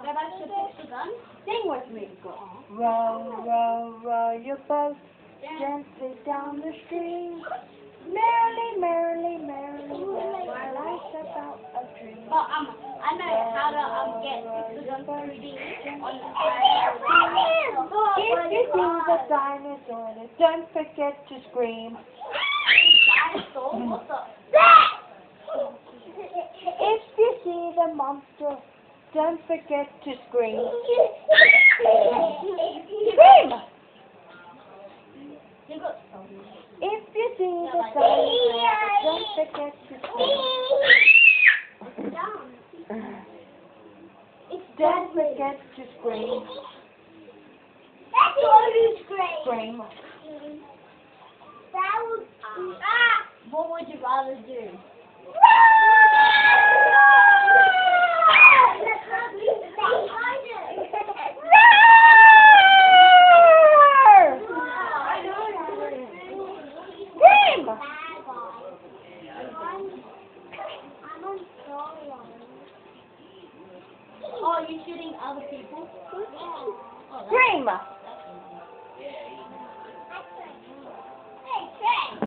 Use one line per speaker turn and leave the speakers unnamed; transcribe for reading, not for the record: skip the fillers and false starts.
Maybe I should fix the gun.
Sing with me. Row, row, row your boat gently down the stream. Merrily, merrily, merrily, merrily, lights about a dream.
But I know how to get the gun 3D on the
If you see the dinosaur, don't forget to scream.
dinosaur. What's up?
If you see the monster, don't forget to scream. Scream! If you see the dinosaur, don't forget to scream. Don't forget to scream. Scream.
What would you rather do?
Scream!
Oh, you're shooting other people?
Scream!